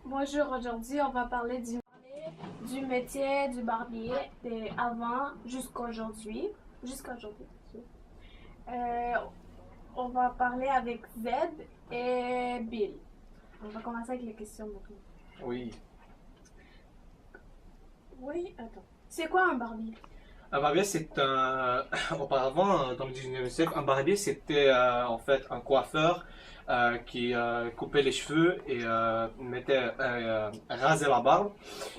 Bonjour, aujourd'hui on va parler du métier du barbier avant jusqu'à aujourd'hui. Jusqu'à aujourd'hui. Euh, on va parler avec Z et Bill. On va commencer avec les questions maintenant. Oui. Oui, attends. C'est quoi un barbier? Un barbier, c'est un. Auparavant, dans le 19e siècle, un barbier, c'était en fait un coiffeur qui coupait les cheveux et rasait la barbe.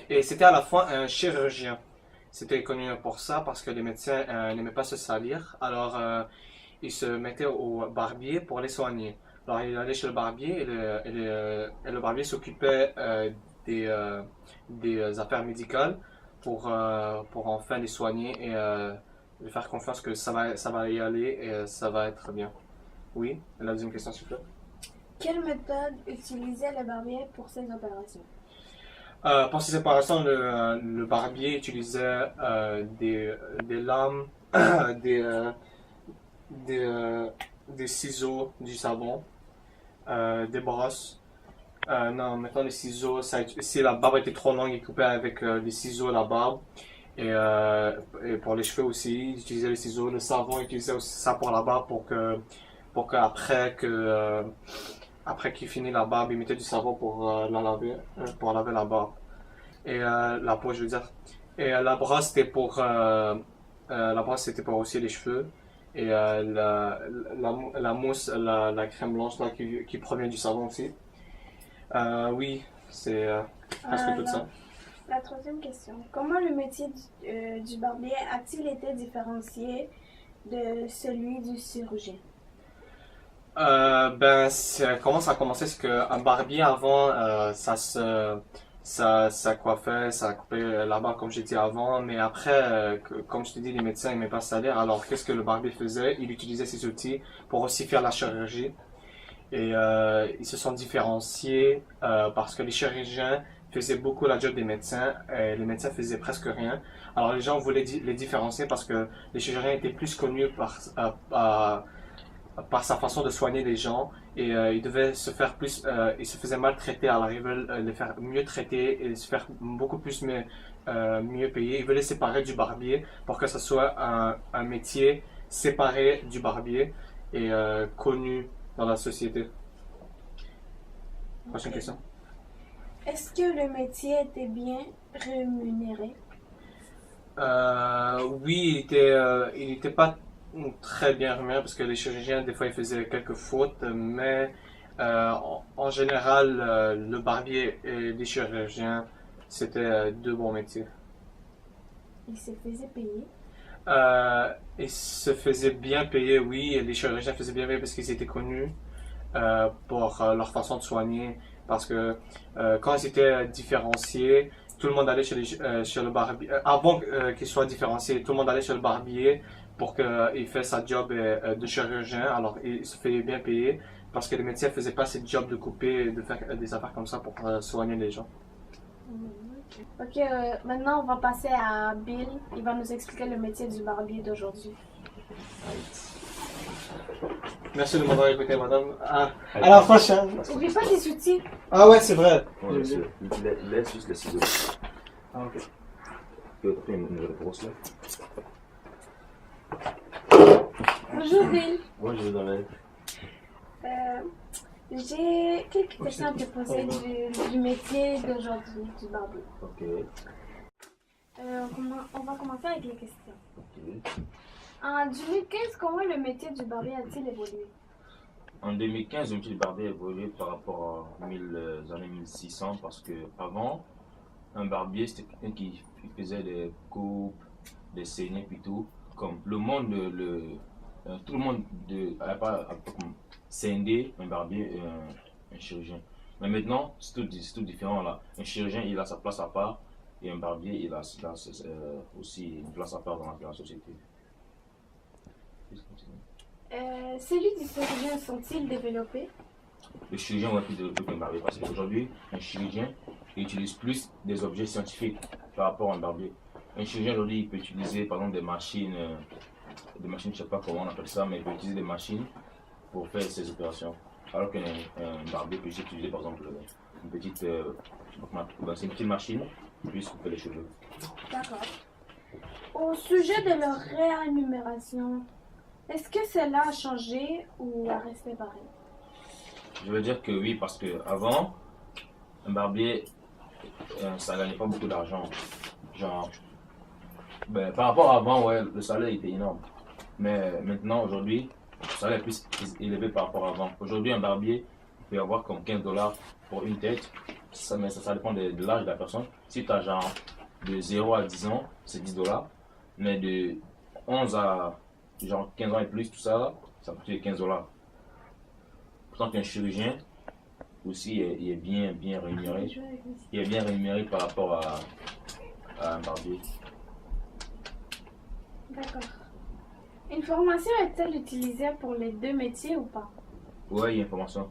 Et c'était à la fois un chirurgien. C'était connu pour ça parce que les médecins n'aimaient pas se salir. Alors, ils se mettaient au barbier pour les soigner. Alors, il allait chez le barbier et le barbier s'occupait des, euh, des affaires médicales pour enfin les soigner et lui faire confiance que ça va y aller et ça va être bien. Oui, la deuxième question, s'il vous plaît. Quelle méthode utilisait le barbier pour ces opérations? Pour ces séparations, le barbier utilisait des lames, des, euh, des, euh, des ciseaux, du savon, des brosses. Non, maintenant les ciseaux, si la barbe était trop longue, il coupait avec les ciseaux la barbe. Et pour les cheveux aussi, il utilisait les ciseaux. Le savon, il utilisait aussi ça pour la barbe pour après qu'il finit la barbe, il mettait du savon pour la laver, pour laver la barbe. Et la peau, je veux dire. Et la brosse c'était pour aussi les cheveux. Et la mousse, la crème blanche là, qui provient du savon aussi. Oui, c'est presque tout ça. La troisième question. Comment le métier du barbier a-t-il été différencié de celui du chirurgien? Comment ça a commencé? C'est qu'un barbier avant, ça coiffait, ça coupait la barbe comme j'ai dit avant, mais après, comme je t'ai dit, les médecins n'aimaient pas se salir. Alors, qu'est-ce que le barbier faisait? Il utilisait ses outils pour aussi faire la chirurgie. Et ils se sont différenciés parce que les chirurgiens faisaient beaucoup la job des médecins et les médecins faisaient presque rien. Alors les gens voulaient les différencier parce que les chirurgiens étaient plus connus par sa façon de soigner les gens et ils devaient se faire ils se faisaient maltraiter, alors ils veulent les faire mieux traiter et se faire beaucoup plus mieux payer. Ils veulent les séparer du barbier pour que ce soit un métier séparé du barbier et connu dans la société. Prochaine question. Est-ce que le métier était bien rémunéré? Oui, il était pas très bien remis parce que les chirurgiens, des fois, ils faisaient quelques fautes, mais en général, le barbier et les chirurgiens, c'était deux bons métiers. Il se faisait payer. Ils se faisaient bien payer, oui, et les chirurgiens faisaient bien payer parce qu'ils étaient connus pour leur façon de soigner. Parce que quand ils étaient différenciés, tout le monde allait chez le barbier. Avant qu'ils soient différenciés, tout le monde allait chez le barbier pour qu'il fasse sa job de chirurgien. Alors, il se fait bien payer parce que les médecins ne faisaient pas ce job de couper et de faire des affaires comme ça pour soigner les gens. Ok, maintenant on va passer à Bill. Il va nous expliquer le métier du barbier d'aujourd'hui. Merci de m'avoir écouté, madame. À la prochaine. Oublie pas tes outils. Ah ouais, c'est vrai. Ouais, laisse juste les ciseaux. Ah, ok. Et après, une nouvelle brosse là. Bonjour Bill. Moi, je vais dans la. J'ai quelques questions à te poser du métier d'aujourd'hui, du barbier. Ok. On va commencer avec les questions. Ok. En 2015, comment le métier du barbier a-t-il évolué? En 2015, le métier de barbier a évolué par rapport aux années 1600 parce que avant, un barbier c'était quelqu'un qui faisait des coupes, des saignées plutôt. Comme le monde, tout le monde n'avait pas comme scindé un barbier et un chirurgien. Mais maintenant, c'est tout différent là. Un chirurgien, il a sa place à part et un barbier, il a aussi une place à part dans la société. Celui du chirurgien sont-ils développés? Le chirurgien va plus développer qu'un barbier parce qu'aujourd'hui, un chirurgien utilise plus des objets scientifiques par rapport à un barbier. Un chirurgien aujourd'hui, il peut utiliser par exemple des machines, je ne sais pas comment on appelle ça, mais il peut utiliser des machines pour faire ses opérations. Alors qu'un barbier peut utiliser par exemple une petite, c'est une petite machine, puis couper les cheveux. D'accord. Au sujet de leur rémunération, est-ce que cela a changé ou a resté pareil? Je veux dire que oui, parce que avant, un barbier, ça gagnait pas beaucoup d'argent. Genre, par rapport à avant, ouais, le salaire était énorme. Mais maintenant, aujourd'hui, le salaire est plus élevé par rapport à avant. Aujourd'hui, un barbier peut avoir comme 15 dollars pour une tête. Mais ça dépend de l'âge de la personne. Si tu as genre de 0 à 10 ans, c'est 10 dollars. Mais de 11 à genre 15 ans et plus, tout ça, ça coûte 15 dollars. Pourtant qu'un chirurgien, aussi, il est bien rémunéré. Il est bien rémunéré par rapport à un barbier. D'accord. Une formation est-elle utilisée pour les deux métiers ou pas? Oui, il y a une formation.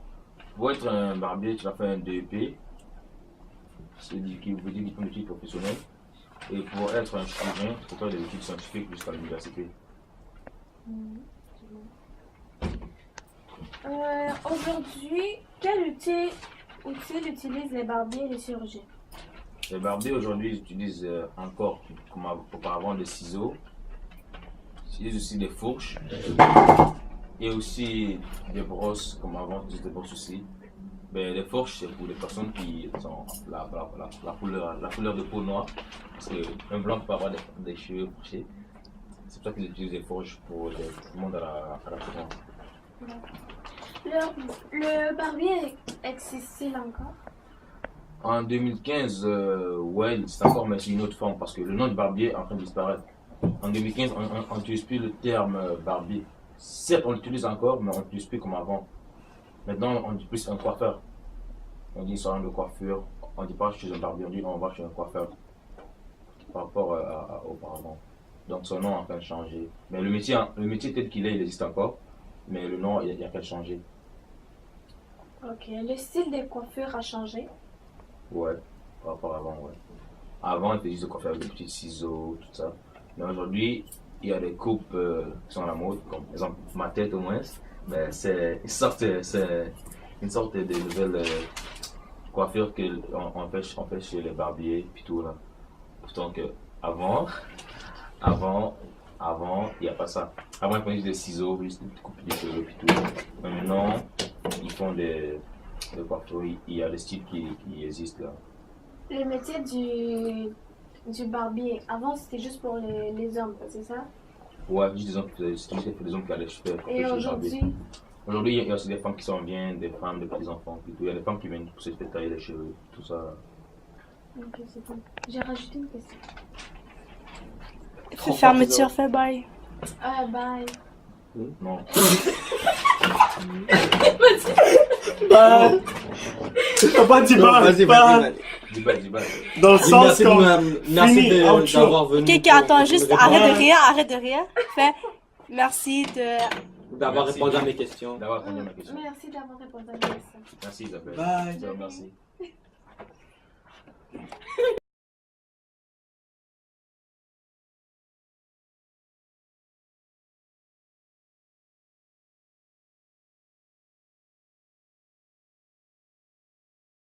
Pour être un barbier, tu vas faire un DEP, c'est qui veut dire diplôme d'études professionnelles. Et pour être un chirurgien, tu peux faire des études scientifiques jusqu'à l'université. Aujourd'hui, quel outil utilisent les barbiers et les chirurgiens? Les barbiers aujourd'hui ils utilisent encore, comme auparavant, des ciseaux. Ils utilisent aussi des fourches. Et aussi des brosses, comme avant, ils utilisaient des brosses aussi. Mais les fourches, c'est pour les personnes qui ont la couleur de peau noire. Parce qu'un blanc peut avoir des cheveux fourchés. C'est pour ça qu'ils utilisent des fourches pour tout le monde à la couleur. Le barbier existe-t-il encore? En 2015, ouais, c'est encore, mais c'est une autre forme parce que le nom de barbier est en train de disparaître. En 2015, on n'utilise plus le terme barbier. Certes, on l'utilise encore, mais on ne l'utilise plus comme avant. Maintenant, on dit plus un coiffeur. On dit salon de coiffure. On ne dit pas chez un barbier, on dit on va chez un coiffeur. Par rapport à auparavant. Donc son nom est en train de changer. Mais le métier tel qu'il est, il existe encore. Mais le nom, il y a qu'à changer. Ok. Le style des coiffures a changé? Ouais, par rapport à avant, ouais. Avant, il faisait juste des coiffures avec des petits ciseaux, tout ça. Mais aujourd'hui, il y a des coupes qui sont à la mode, comme par exemple ma tête au moins. Mais c'est une sorte de nouvelle coiffure qu'on fait chez les barbiers, puis tout là. Pourtant que avant, il n'y a pas ça. Avant, ils prenaient des ciseaux, juste couper des cheveux, puis tout. Mais maintenant, ils font des coiffures, il y a des styles qui existent là. Le métier du barbier, avant c'était juste pour les hommes, c'est ça? Ouais, juste des hommes qui allaient faire Et chez le barbier. aujourd'hui? Aujourd'hui, il y a aussi des femmes qui sont bien, des femmes, des petits-enfants, puis tout. Il y a des femmes qui viennent pour se faire tailler les cheveux, tout ça. Ok, c'est bon. J'ai rajouté une question. Fermeture, fait bye. Ah, bye. Non. Bah, t'as pas dit bah, Vas-y, bah, Dis-bas. dans le sens Merci, comme merci fini, outro. d'avoir venu. Ok, attends, juste arrête de rire. Fais merci D'avoir Merci. répondu à mes questions. D'avoir répondu à ma question. Merci d'avoir répondu à ma question. Merci Isabelle. Bye. Je te remercie.